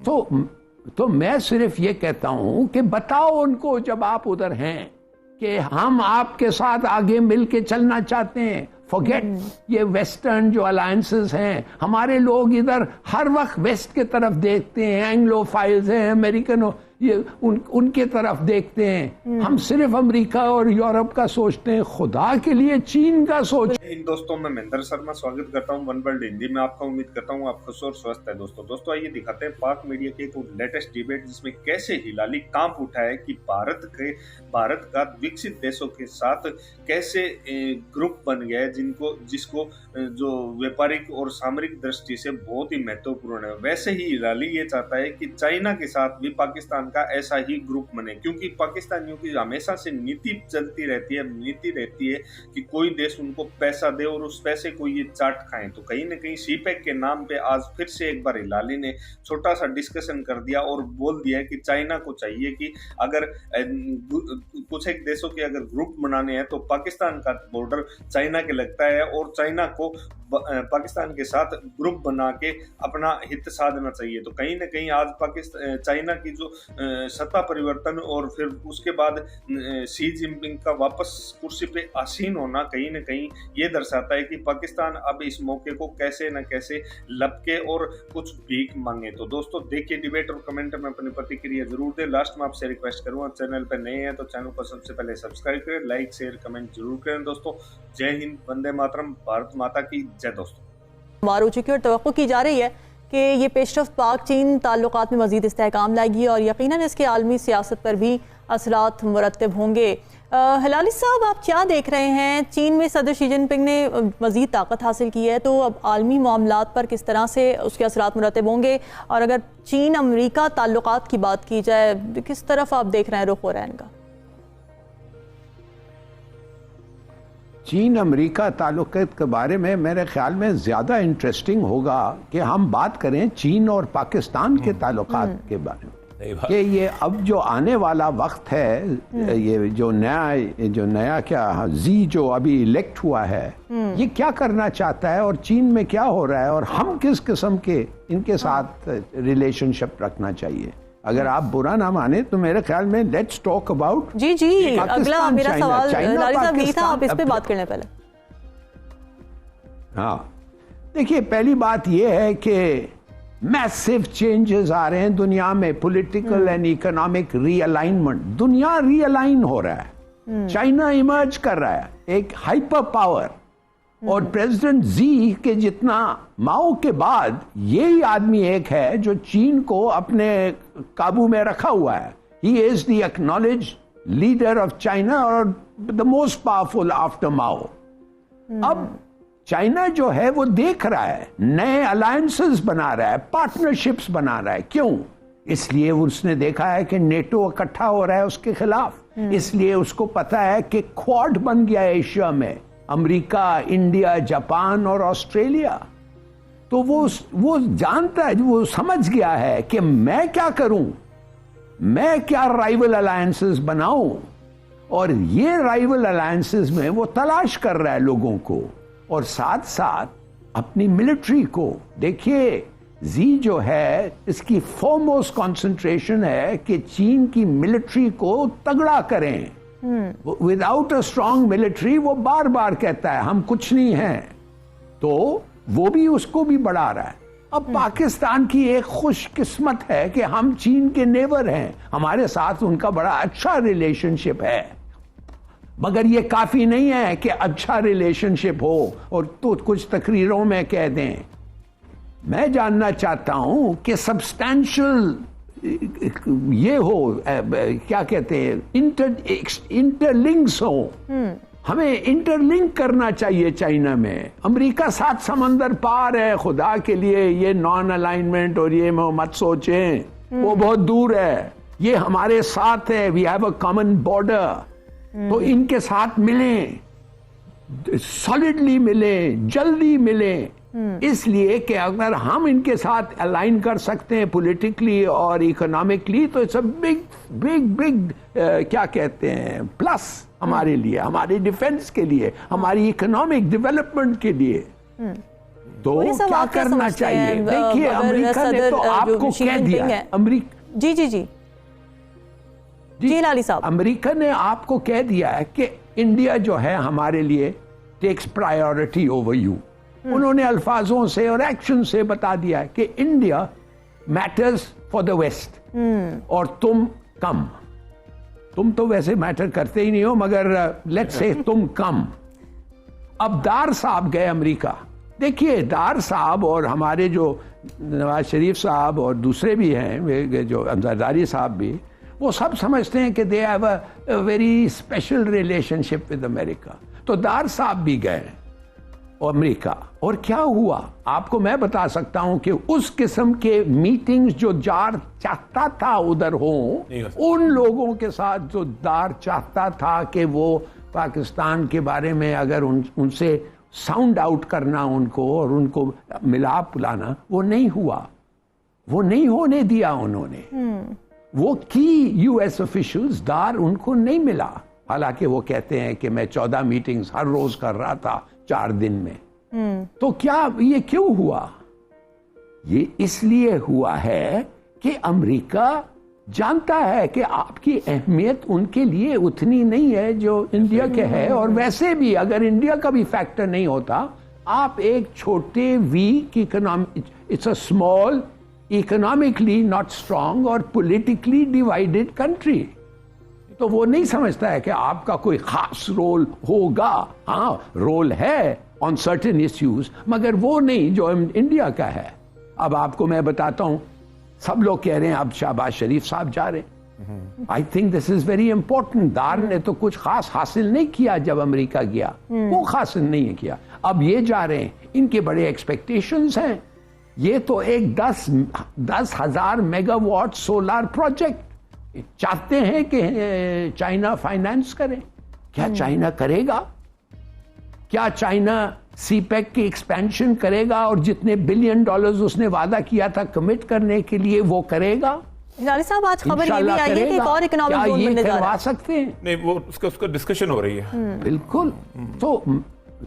तो मैं सिर्फ ये कहता हूं कि बताओ उनको जब आप उधर हैं कि हम आपके साथ आगे मिल के चलना चाहते हैं। फॉरगेट ये वेस्टर्न जो अलायंसेस हैं, हमारे लोग इधर हर वक्त वेस्ट के तरफ देखते हैं, एंग्लोफाइल्स हैं, अमेरिकन ये उनके तरफ देखते हैं। हम सिर्फ अमेरिका और यूरोप का सोचते हैं, खुदा के लिए चीन का सोच। इन दोस्तों मैं महेंद्र शर्मा स्वागत करता हूं वन वर्ल्ड हिंदी में आपका। उम्मीद करता हूं आप खुश और स्वस्थ है। दोस्तों आइए दिखाते हैं पाक मीडिया के एक लेटेस्ट डिबेट जिसमें कैसे हिलाली कांप उठा है कि भारत का विकसित देशों के साथ कैसे ग्रुप बन गया है जिसको जो व्यापारिक और सामरिक दृष्टि से बहुत ही महत्वपूर्ण है। वैसे ही हिलाली ये चाहता है कि चाइना के साथ भी पाकिस्तान का ऐसा ही ग्रुप बने, क्योंकि पाकिस्तानियों की हमेशा से नीति चलती रहती है कि कोई देश उनको पैसा दे और उस पैसे को ये चाट खाएं। तो कहीं ना कहीं सीपैक के नाम पे आज फिर से एक बार हिलाली ने छोटा सा डिस्कशन कर दिया और बोल दिया कि चाइना को चाहिए कि अगर कुछ एक देशों के अगर ग्रुप बनाने हैं तो पाकिस्तान का बॉर्डर चाइना के लगता है और चाइना को पाकिस्तान के साथ ग्रुप बना के अपना हित साधना चाहिए। तो कहीं ना कहीं आज चाइना की जो सत्ता परिवर्तन और फिर उसके बाद शी जिनपिंग का वापस कुर्सी पे आसीन होना कहीं ना कहीं ये दर्शाता है कि पाकिस्तान अब इस मौके को कैसे न कैसे लपके और कुछ भीख मांगे। तो दोस्तों देखिए डिबेट और कमेंट में अपनी प्रतिक्रिया जरूर दें। लास्ट में आपसे रिक्वेस्ट करूंगा, चैनल पर नए हैं तो चैनल को सबसे पहले सब्सक्राइब करें, लाइक शेयर कमेंट जरूर करें। दोस्तों जय हिंद, वंदे मातरम, भारत माता की जय। दोस्तों मार हो चुकी और तवक्को की जा रही है कि ये पेशरफ्त पाक चीन ताल्लुकात में मज़ीद इस्तेहकाम लाएगी और यकीनन इसके आलमी सियासत पर भी असरात मुरतब होंगे। हिलाली साहब, आप क्या देख रहे हैं? चीन में सदर शी जिनपिंग ने मज़ीद ताकत हासिल की है, तो अब आलमी मामलात पर किस तरह से उसके असरात मुरतब होंगे? और अगर चीन अमरीका ताल्लुकात की बात की जाए, किस तरफ आप देख रहे हैं रुख हो रहा है इनका? चीन अमेरिका ताल्लुकात के बारे में मेरे ख्याल में ज़्यादा इंटरेस्टिंग होगा कि हम बात करें चीन और पाकिस्तान के ताल्लुकात के बारे में, कि ये अब जो आने वाला वक्त है, ये जो नया क्या जी जो अभी इलेक्ट हुआ है, ये क्या करना चाहता है और चीन में क्या हो रहा है और हम किस किस्म के इनके साथ रिलेशनशिप रखना चाहिए। अगर आप बुरा ना माने तो मेरे ख्याल में लेट्स टॉक अबाउट जी अगला मेरा सवाल लाली साहब यही था, आप इस पे बात करने पहले। हाँ देखिए, पहली बात यह है कि मैसिव चेंजेस आ रहे हैं दुनिया में, पॉलिटिकल एंड इकोनॉमिक रीअलाइनमेंट। दुनिया रीअलाइन हो रहा है, चाइना इमर्ज कर रहा है एक हाइपर पावर, और प्रेसिडेंट जी के जितना माओ के बाद यही आदमी एक है जो चीन को अपने काबू में रखा हुआ है। He is the acknowledged leader of China और द मोस्ट पावरफुल आफ्टर माओ। अब चाइना जो है वो देख रहा है, नए अलायंसेस बना रहा है, पार्टनरशिप्स बना रहा है। क्यों? इसलिए उसने देखा है कि नेटो इकट्ठा हो रहा है उसके खिलाफ, इसलिए उसको पता है कि क्वाड बन गया है एशिया में, अमेरिका, इंडिया, जापान और ऑस्ट्रेलिया। तो वो जानता है, वो समझ गया है कि मैं क्या करूं, मैं क्या राइवल अलायंसेस बनाऊं, और ये राइवल अलायंसेस में वो तलाश कर रहा है लोगों को, और साथ साथ अपनी मिलिट्री को। देखिए जी जो है इसकी फॉरमोस्ट कंसंट्रेशन है कि चीन की मिलिट्री को तगड़ा करें। विदाउट अ स्ट्रॉन्ग मिलिट्री वो बार बार कहता है हम कुछ नहीं हैं, तो वो भी उसको भी बढ़ा रहा है। अब पाकिस्तान की एक खुशकिस्मत है कि हम चीन के नेबर हैं, हमारे साथ उनका बड़ा अच्छा रिलेशनशिप है, मगर ये काफी नहीं है कि अच्छा रिलेशनशिप हो और तो कुछ तकरीरों में कह दें। मैं जानना चाहता हूं कि सब्सटैंशियल ये हो, क्या कहते हैं, इंटरलिंक्स हो। हमें इंटरलिंक करना चाहिए चाइना में। अमेरिका 7 समंदर पार है, खुदा के लिए ये नॉन अलाइनमेंट और ये मत सोचें, वो बहुत दूर है, ये हमारे साथ है। We have a common border. तो इनके साथ मिलें, सॉलिडली मिलें, जल्दी मिलें, इसलिए कि अगर हम इनके साथ अलाइन कर सकते हैं पॉलिटिकली और इकोनॉमिकली तो इट्स अ बिग क्या कहते हैं प्लस हमारे लिए, हमारे डिफेंस के लिए, हमारी इकोनॉमिक डेवलपमेंट के लिए। तो क्या करना चाहिए? देखिए, अमेरिका ने तो आपको कह दिया, जी जी जी जी लाली साहब, अमेरिका ने आपको कह दिया है कि इंडिया जो है हमारे लिए टेक्स प्रायोरिटी ओवर यू। उन्होंने अल्फाजों से और एक्शन से बता दिया है कि India matters for the West और तुम कम। तुम तो वैसे मैटर करते ही नहीं हो, मगर लेट्स से तुम कम। अब दार साहब गए अमेरिका। देखिए, दार साहब और हमारे जो नवाज शरीफ साहब और दूसरे भी हैं, जो अंजरदारी साहब भी, वो सब समझते हैं कि they have a very special relationship with America. तो दार साहब भी गए अमेरिका, और क्या हुआ आपको मैं बता सकता हूं कि उस किस्म के मीटिंग्स जो जार चाहता था उधर हो, उन लोगों के साथ जो दार चाहता था कि वो पाकिस्तान के बारे में अगर उनसे साउंड आउट करना उनको और उनको मिलाप लाना, वो नहीं हुआ, वो नहीं होने दिया उन्होंने। वो की यूएस ऑफिशियल्स दार उनको नहीं मिला, हालांकि वो कहते हैं कि मैं 14 मीटिंग्स हर रोज कर रहा था 4 दिन में। तो क्या ये क्यों हुआ? ये इसलिए हुआ है कि अमेरिका जानता है कि आपकी अहमियत उनके लिए उतनी नहीं है जो इंडिया के है। और वैसे भी अगर इंडिया का भी फैक्टर नहीं होता, आप एक छोटे weak economy, it's a small economically not strong और पॉलिटिकली डिवाइडेड कंट्री, तो वो नहीं समझता है कि आपका कोई खास रोल होगा। हाँ, रोल है ऑन सर्टेन इश्यूज, मगर वो नहीं जो इंडिया का है। अब आपको मैं बताता हूं, सब लोग कह रहे हैं अब शहबाज शरीफ साहब जा रहे हैं। I think this is very important. दार ने तो कुछ खास हासिल नहीं किया जब अमेरिका गया, वो हासिल नहीं किया। अब ये जा रहे हैं, इनके बड़े एक्सपेक्टेशंस हैं। ये तो एक 10,000 मेगावाट सोलर प्रोजेक्ट चाहते हैं कि चाइना फाइनेंस करे। क्या चाइना करेगा? क्या चाइना सीपेक की एक्सपेंशन करेगा और जितने $1 बिलियन उसने वादा किया था कमिट करने के लिए वो करेगा? लाली साहब, आज खबर ये भी आई है कि एक और इकोनॉमिक जोन बनने जा रहा है। सकते हैं? नहीं, वो उसका डिस्कशन हो रही है। बिल्कुल।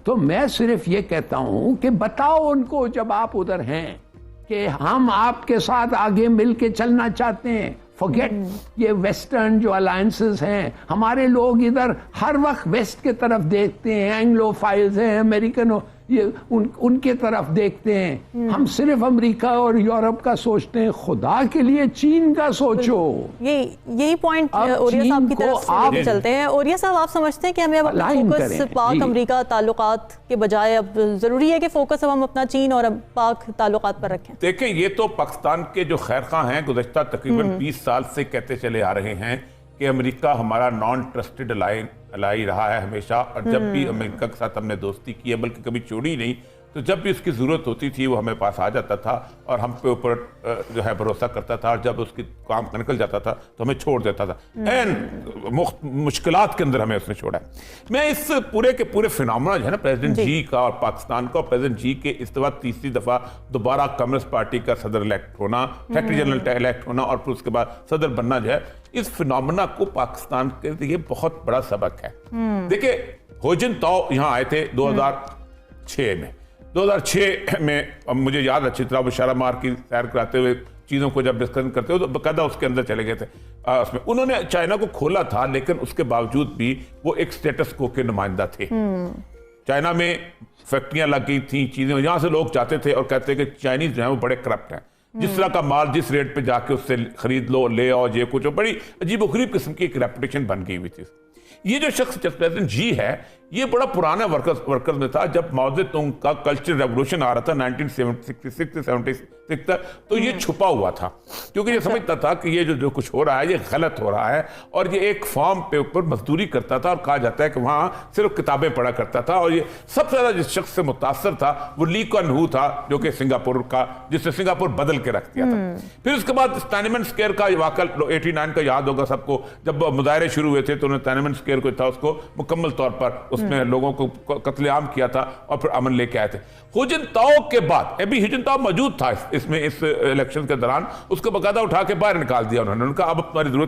तो मैं सिर्फ ये कहता हूं कि बताओ उनको जब आप उधर हैं कि हम आपके साथ आगे मिलके चलना चाहते हैं। फॉरगेट ये वेस्टर्न जो अलायंसेस हैं, हमारे लोग इधर हर वक्त वेस्ट के तरफ देखते हैं, एंग्लोफाइल्स हैं, अमेरिकन ये उनके तरफ देखते हैं। हम सिर्फ अमेरिका और यूरोप का सोचते हैं। खुदा के लिए चीन का सोचो। यही पॉइंट ओरिया साहब की तरफ से लेके चलते हैं। ओरिया साहब, आप समझते हैं कि हमें अब फोकस पाक अमेरिका ताल्लुकात के बजाय अब जरूरी है कि फोकस अब हम अपना चीन और पाक ताल्लुकात पर रखें? देखें, ये तो पाकिस्तान के जो खैरखा हैं गुज़श्ता तकरीबन 20 साल से कहते चले आ रहे हैं कि अमेरिका हमारा नॉन ट्रस्टेड अलाई रहा है हमेशा, और जब भी अमेरिका के साथ हमने दोस्ती की है, बल्कि कभी छोड़ी नहीं, तो जब भी उसकी ज़रूरत होती थी वो हमें पास आ जाता था और हम पे ऊपर जो है भरोसा करता था, और जब उसकी काम निकल जाता था तो हमें छोड़ देता था। एन मुश्किलात के अंदर हमें उसने छोड़ा है। मैं इस पूरे के पूरे फिनोमेना जो है ना, प्रेसिडेंट जी का और पाकिस्तान का, और प्रेसिडेंट जी के इस दफा तीसरी दफा दोबारा कम्युनिस्ट पार्टी का सदर इलेक्ट होना, सेक्रेटरी जनरल इलेक्ट होना और फिर उसके बाद सदर बनना जो है, इस फिनोमेना को पाकिस्तान के लिए बहुत बड़ा सबक है। देखिए, हो जिनताओ यहाँ आए थे 2006 में। 2006 में अब मुझे याद अच्छी तरह वो मार की सैर कराते हुए चीज़ों को जब डिस्कशन करते हो तो बकायदा उसके अंदर चले गए थे। उसमें उन्होंने चाइना को खोला था, लेकिन उसके बावजूद भी वो एक स्टेटस को के नुमाइंदा थे। चाइना में फैक्ट्रियां लग गई थी, चीज़ें यहाँ से लोग जाते थे और कहते कि चाइनीज जो है वो बड़े करप्ट हैं। जिस तरह का माल जिस रेट पे जाके उससे खरीद लो, ले आओ, ये कुछ बड़ी अजीबोगरीब किस्म की एक रेपुटेशन बन गई हुई थी। ये जो शख्स प्रेसिडेंट जी है, ये बड़ा पुराना वर्कर्स में था। जब माओ तुंग का कल्चरल रेवोल्यूशन आ रहा था 1976 तक, तो ये छुपा हुआ था, क्योंकि ये समझता था कि ये जो कुछ हो रहा है ये गलत हो रहा है। और ये एक फॉर्म पे ऊपर मजदूरी करता था, और कहा जाता है कि वहाँ सिर्फ किताबें पढ़ा करता था। और ये सबसे ज़्यादा जिस शख्स से मुतासर था वो ली कुआन हू था, जो कि सिंगापुर का, जिसने सिंगापुर बदल के रख दिया था। फिर उसके बाद टाननमेन स्क्वायर का वाक़ा 89 का याद होगा सबको, जब मुजाहरे शुरू हुए थे तो उन्होंने टाननमेन स्क्वायर को था उसको मुकम्मल तौर पर उसमें लोगों को कत्लेआम किया था और फिर अमन लेके आए थे। हु जिनताओ के बाद अभी हु जिनताओ मौजूद था इसमें, इस इलेक्शन के दौरान उसको बकायदा उठा के बाहर निकाल दिया उन्होंने। उनका अब हमारी जरूरत